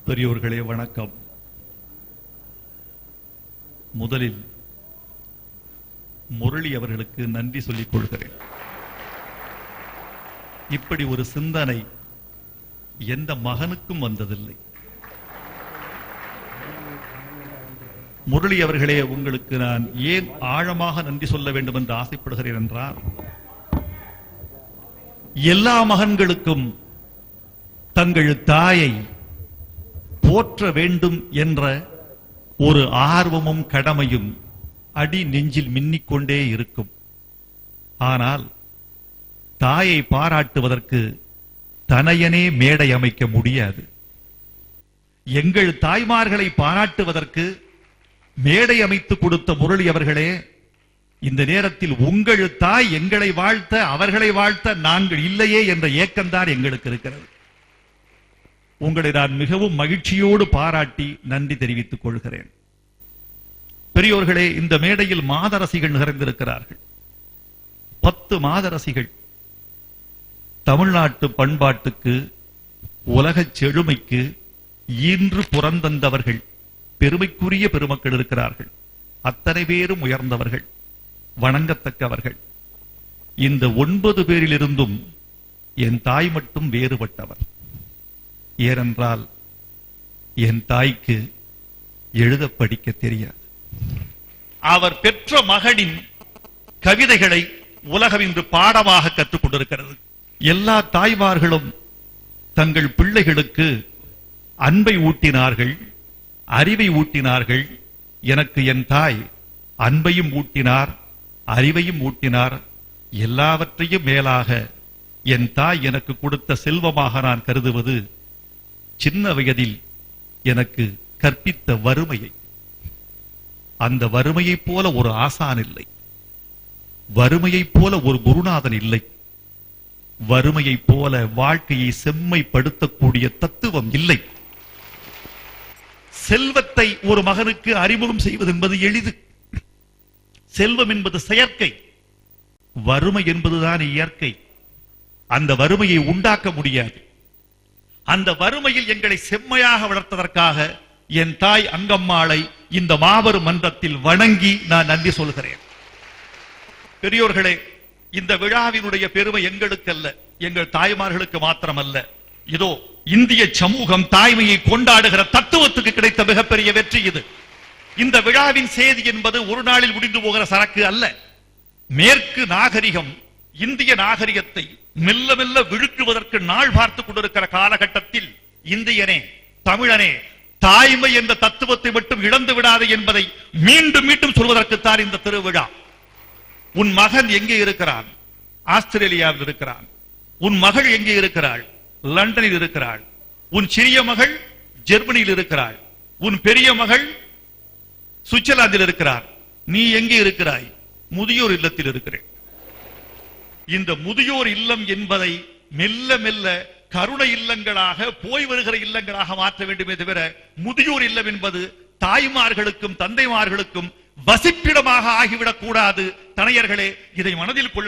பெரியோர்களே வணக்கம். முதலில் முரளி அவர்களுக்கு நன்றி சொல்லிக் கொள்கிறேன். இப்படி ஒரு சிந்தனை எந்த மகனுக்கும் வந்ததில்லை. முரளி அவர்களே, உங்களுக்கு நான் ஏன் ஆழமாக நன்றி சொல்ல வேண்டும் என்று ஆசைப்படுகிறேன் என்றால், எல்லா மகன்களுக்கும் தங்கள் தாயை போற்ற வேண்டும் என்ற ஒரு ஆர்வமும் கடமையும் அடி நெஞ்சில் மின்னிக்கொண்டே இருக்கும். ஆனால் தாயை பாராட்டுவதற்கு தனையனே மேடை அமைக்க முடியாது. எங்கள் தாய்மார்களை பாராட்டுவதற்கு மேடை அமைத்து கொடுத்த முரளி அவர்களே, இந்த நேரத்தில் உங்கள் தாய் எங்களை வாழ்த்த, அவர்களை வாழ்த்த நாங்கள் இல்லையே என்ற ஏக்கம்தான் எங்களுக்கு இருக்கிறது. உங்களை நான் மிகவும் மகிழ்ச்சியோடு பாராட்டி நன்றி தெரிவித்துக் கொள்கிறேன். பெரியோர்களே, இந்த மேடையில் மாதரசிகள் நிறைந்திருக்கிறார்கள். 10 மாதரசிகள் தமிழ்நாட்டு பண்பாட்டுக்கு, உலக செழுமைக்கு ஈன்று புறந்தந்தவர்கள், பெருமைக்குரிய பெருமக்கள் இருக்கிறார்கள். அத்தனை பேரும் உயர்ந்தவர்கள், வணங்கத்தக்கவர்கள். இந்த 9 பேரிலிருந்தும் என் தாய் மட்டும் வேறுபட்டவர். ஏனென்றால் என் தாய்க்கு எழுத படிக்க தெரியாது. அவர் பெற்ற மகனின் கவிதைகளை உலகம் இன்று பாடமாக கற்றுக் கொண்டிருக்கிறது. எல்லா தாய்மார்களும் தங்கள் பிள்ளைகளுக்கு அன்பை ஊட்டினார்கள், அறிவை ஊட்டினார்கள். எனக்கு என் தாய் அன்பையும் ஊட்டினார், அறிவையும் ஊட்டினார். எல்லாவற்றையும் மேலாக என் தாய் எனக்கு கொடுத்த செல்வமாக நான் கருதுவது சின்ன வயதில் எனக்கு கற்பித்த வறுமையை. அந்த வறுமையைப் போல ஒரு ஆசான் இல்லை, வறுமையைப் போல ஒரு குருநாதன் இல்லை, வறுமையைப் போல வாழ்க்கையை செம்மைப்படுத்தக்கூடிய தத்துவம் இல்லை. செல்வத்தை ஒரு மகனுக்கு அறிமுகம் செய்வது என்பது எளிது. செல்வம் என்பது செயற்கை, வறுமை என்பதுதான் இயற்கை. அந்த வறுமையை உண்டாக்க முடியாது. அந்த வறுமையில் எங்களை செம்மையாக வளர்த்ததற்காக என் தாய் அங்கம்மாளை இந்த மாபெரும் மன்றத்தில் வணங்கி நான் நன்றி சொல்கிறேன். பெரியோர்களே, இந்த விழாவினுடைய பெருமை எங்களுக்கல்ல, எங்கள் தாய்மார்களுக்கு மாத்திரமல்ல. இதோ இந்திய சமூகம் தாய்மையை கொண்டாடுகிற தத்துவத்துக்கு கிடைத்த மிகப்பெரிய வெற்றி இது. இந்த விழாவின் செய்தி என்பது ஒரு நாளில் முடிந்து போகிற சரக்கு அல்ல. மேற்கு நாகரிகம் இந்திய நாகரிகத்தை மெல்ல மெல்ல விழுக்குவதற்கு நாள் பார்த்துக் கொண்டிருக்கிற காலகட்டத்தில், இந்தியனே, தமிழனே, தாய்மை என்ற தத்துவத்தை மட்டும் இழந்து விடாது என்பதை மீண்டும் மீண்டும் சொல்வதற்குத்தான் இந்த திருவிழா. உன் மகன் எங்கே இருக்கிறான்? ஆஸ்திரேலியாவில் இருக்கிறான். உன் மகள் எங்கே இருக்கிறாள்? லண்டனில் இருக்கிறாள். உன் சிறிய மகள் ஜெர்மனியில் இருக்கிறாள். உன் பெரிய மகள் சுவிட்சர்லாந்தில் இருக்கிறார். நீ எங்கே இருக்கிறாய்? முதியோர் இல்லத்தில் இருக்கிறேன். இந்த முதியோர் இல்லம் என்பதை மெல்ல மெல்ல கருணை இல்லங்களாக, போய் வருகிற இல்லங்களாக மாற்ற வேண்டுமே தவிர, முதியோர் இல்லம் என்பது தாய்மார்களுக்கும் தந்தைமார்களுக்கும் வசிப்பிடமாக ஆகிவிடக் கூடாது. தனையர்களே, இதை மனதில் கொள்ள